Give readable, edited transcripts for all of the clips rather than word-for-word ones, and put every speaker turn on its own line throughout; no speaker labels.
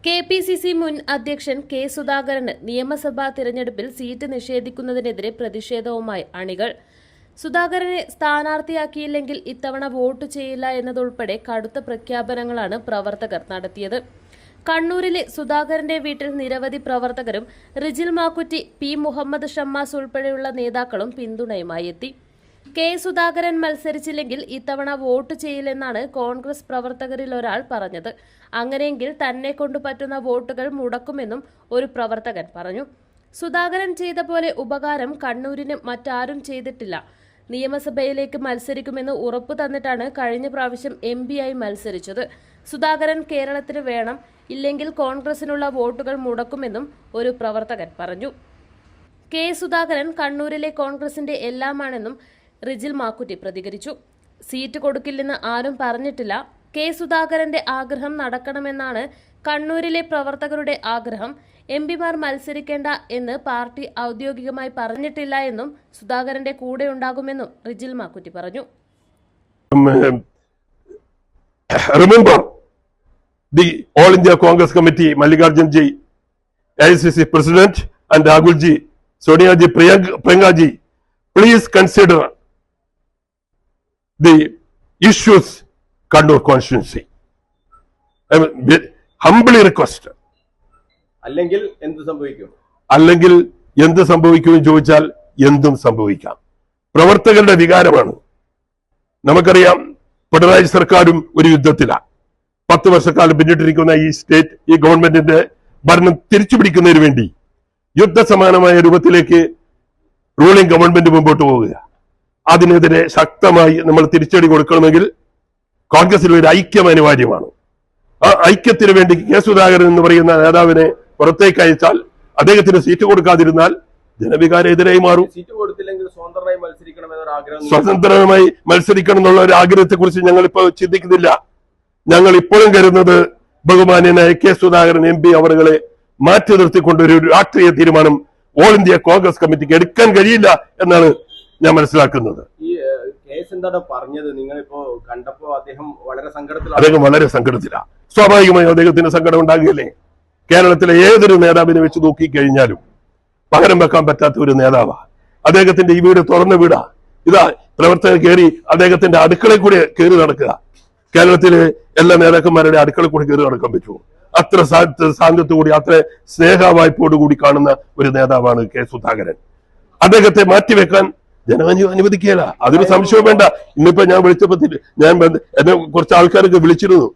KPCC മുൻ അധ്യക്ഷൻ K. സുധാകരന് നിയമസഭാ തിരഞ്ഞെടുപ്പിൽ സീറ്റ് നിഷേധിക്കുന്നതിനെതിരെ പ്രതിഷേധവുമായി അണികൾ. സുധാകരനെ സ്ഥാനാർത്ഥിയാക്കിയില്ലെങ്കിൽ ഇത്തവണ വോട്ട് ചെയ്യില്ല എന്നതുൾപ്പെടെ കടുത്ത പ്രഖ്യാപനങ്ങളാണ് പ്രവർത്തകർ നടത്തിയത്. കണ്ണൂരിലെ സുധാകരന്റെ വീട്ടിൽ നിരവധി പ്രവർത്തകരും റിജിൽ മാക്കുറ്റി, പി. മുഹമ്മദ് ഷമ്മാസ് ഉൾപ്പെടെയുള്ള നേതാക്കളും പിന്തുണയുമായി എത്തി. കെ. സുധാകരൻ മത്സരിച്ചില്ലെങ്കിൽ ഇത്തവണ വോട്ട് ചെയ്യില്ലെന്നാണ് കോൺഗ്രസ് പ്രവർത്തകരിൽ ഒരാൾ പറഞ്ഞത്. അങ്ങനെയെങ്കിൽ തന്നെ കൊണ്ട് പറ്റുന്ന വോട്ടുകൾ മുടക്കുമെന്നും ഒരു പ്രവർത്തകൻ പറഞ്ഞു. സുധാകരൻ ചെയ്ത പോലെ ഉപകാരം കണ്ണൂരിന് മറ്റാരും ചെയ്തിട്ടില്ല. നിയമസഭയിലേക്ക് മത്സരിക്കുമെന്ന് ഉറപ്പു തന്നിട്ടാണ് കഴിഞ്ഞ പ്രാവശ്യം MP ആയി മത്സരിച്ചത്. സുധാകരൻ കേരളത്തിന് വേണം, ഇല്ലെങ്കിൽ കോൺഗ്രസിനുള്ള വോട്ടുകൾ മുടക്കുമെന്നും ഒരു പ്രവർത്തകൻ പറഞ്ഞു. കെ. സുധാകരൻ കണ്ണൂരിലെ കോൺഗ്രസിന്റെ എല്ലാമാണെന്നും റിജിൽ മാക്കുറ്റി പ്രതികരിച്ചു. സീറ്റ് കൊടുക്കില്ലെന്ന് ആരും പറഞ്ഞിട്ടില്ല. കെ. സുധാകരന്റെ ആഗ്രഹം നടക്കണമെന്നാണ് കണ്ണൂരിലെ പ്രവർത്തകരുടെ ആഗ്രഹം. MP മാർ മത്സരിക്കേണ്ട എന്ന് പാർട്ടി ഔദ്യോഗികമായി പറഞ്ഞിട്ടില്ല എന്നും സുധാകരന്റെ കൂടെ ഉണ്ടാകുമെന്നും റിജിൽ മാക്കുറ്റി പറഞ്ഞു.
Remember the All India Congress Committee, Mallikarjun ji, ICC President, and Rahul ji, Sonia ji, Priyanka ji, please consider the issues Kannur constituency. I mean, humbly request.
അല്ലെങ്കിൽ എന്ത് സംഭവിക്കും?
അല്ലെങ്കിൽ എന്ത് സംഭവിക്കുമെന്ന് ചോദിച്ചാൽ എന്തും സംഭവിക്കാം. പ്രവർത്തകരുടെ വികാരമാണ്. നമുക്കറിയാം, പിണറായി സർക്കാരും ഒരു യുദ്ധത്തിലാണ്. 10 വർഷക്കാലം പിന്നിട്ടിരിക്കുന്ന ഈ സ്റ്റേറ്റ്, ഈ ഗവൺമെന്റിന്റെ ഭരണം തിരിച്ചുപിടിക്കുന്നതിന് വേണ്ടി യുദ്ധസമാനമായ രൂപത്തിലേക്ക് റൂളിംഗ് ഗവൺമെന്റ് മുമ്പോട്ട് പോവുക. അതിനെതിരെ ശക്തമായി നമ്മൾ തിരിച്ചടി കൊടുക്കണമെങ്കിൽ കോൺഗ്രസിൽ ഒരു ഐക്യം അനിവാര്യമാണ്. ആ ഐക്യത്തിന് വേണ്ടി കെ. സുധാകരൻ എന്ന് പറയുന്ന നേതാവിനെ പുറത്തേക്ക് അയച്ചാൽ, അദ്ദേഹത്തിന് സീറ്റ് കൊടുക്കാതിരുന്നാൽ ജനവികാരം എതിരായി മാറും.
സീറ്റ് കൊടുത്തില്ലെങ്കിൽ
സ്വതന്ത്രമായി മത്സരിക്കണം എന്നുള്ള ഒരു ആഗ്രഹത്തെ കുറിച്ച് ഞങ്ങൾ ഇപ്പോൾ ചിന്തിക്കുന്നില്ല. ഞങ്ങൾ ഇപ്പോഴും കരുതുന്നത് ബഹുമാന്യനായ കെ. സുധാകരൻ MP അവരെ മാറ്റി നിർത്തിക്കൊണ്ട് ഒരു രാഷ്ട്രീയ തീരുമാനം ഓൾ ഇന്ത്യ കോൺഗ്രസ് കമ്മിറ്റിക്ക് എടുക്കാൻ കഴിയില്ല എന്നാണ് ഞാൻ മനസ്സിലാക്കുന്നത്.
ഈ കേസ് എന്താണ് പറഞ്ഞത്? നിങ്ങളിപ്പോ കണ്ടപ്പോ അദ്ദേഹം വളരെ
സങ്കടത്തിലാണ്. സ്വാഭാവികമായും അദ്ദേഹത്തിന് സങ്കടം ഉണ്ടാകുകയല്ലേ. കേരളത്തിലെ ഏതൊരു നേതാവിനെ വെച്ച് നോക്കിക്കഴിഞ്ഞാലും പകരം വെക്കാൻ പറ്റാത്ത ഒരു നേതാവാണ് അദ്ദേഹത്തിന്റെ ഈ വീട്. തുറന്ന വീടാ. ഇതാ പ്രവർത്തകർ കയറി അദ്ദേഹത്തിന്റെ അടുക്കളയിൽ കൂടി കയറി നടക്കുക. കേരളത്തിലെ എല്ലാ നേതാക്കന്മാരുടെ അടുക്കളയിൽ കൂടി കയറി നടക്കാൻ പറ്റുമോ? അത്ര സാന്നിധ്യത്തോടുകൂടി, അത്ര സ്നേഹവായ്പോടുകൂടി കാണുന്ന ഒരു നേതാവാണ് കെ. സുധാകരൻ. അദ്ദേഹത്തെ മാറ്റിവെക്കാൻ ജനം അനുവദിക്കുകയില്ല. അതൊരു സംശയവും വേണ്ട. ഇന്നിപ്പോ ഞാൻ വിളിച്ചപ്പോ എന്നെ കുറച്ച് ആൾക്കാരൊക്കെ വിളിച്ചിരുന്നു.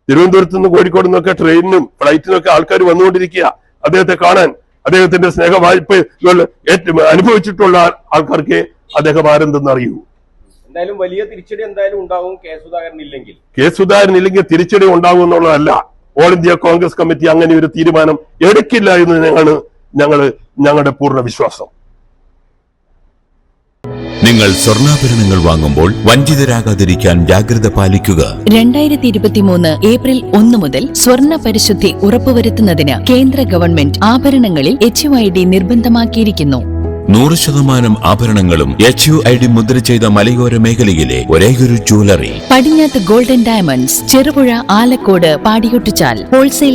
തിരുവനന്തപുരത്ത് നിന്ന് കോഴിക്കോട് നിന്നൊക്കെ ട്രെയിനിനും ഫ്ലൈറ്റിനൊക്കെ ആൾക്കാർ വന്നുകൊണ്ടിരിക്കുക അദ്ദേഹത്തെ കാണാൻ. അദ്ദേഹത്തിന്റെ സ്നേഹവായ്പ അനുഭവിച്ചിട്ടുള്ള ആൾക്കാർക്ക് അദ്ദേഹം ആരെന്തെന്ന് അറിയൂ.
എന്തായാലും വലിയ തിരിച്ചടി എന്തായാലും ഉണ്ടാവും കെ. സുധാകരൻ ഇല്ലെങ്കിൽ.
കെ. സുധാകരൻ ഇല്ലെങ്കിൽ തിരിച്ചടി ഉണ്ടാകും എന്നുള്ളതല്ല. ഓൾ ഇന്ത്യ കോൺഗ്രസ് കമ്മിറ്റി അങ്ങനെ ഒരു തീരുമാനം എടുക്കില്ല എന്ന് ഞങ്ങളുടെ പൂർണ്ണ വിശ്വാസം.
നിങ്ങൾ സ്വർണ്ണാഭരണങ്ങൾ വാങ്ങുമ്പോൾ വഞ്ചിതരാകാതിരിക്കാൻ ജാഗ്രത പാലിക്കുക.
2023 ഏപ്രിൽ 1 മുതൽ സ്വർണ്ണ പരിശുദ്ധി ഉറപ്പുവരുത്തുന്നതിന് കേന്ദ്ര ഗവൺമെന്റ് ആഭരണങ്ങളിൽ HUID നിർബന്ധമാക്കിയിരിക്കുന്നു.
100% ആഭരണങ്ങളും HUID മുദ്ര ചെയ്ത മലയോര മേഖലയിലെ ഒരേയൊരു ജ്വല്ലറി
പടിഞ്ഞാത്ത് ഗോൾഡൻ ഡയമണ്ട്സ്, ചെറുപുഴ, ആലക്കോട്, പാടിയൊട്ടിച്ചാൽ. ഹോൾസെയിൽ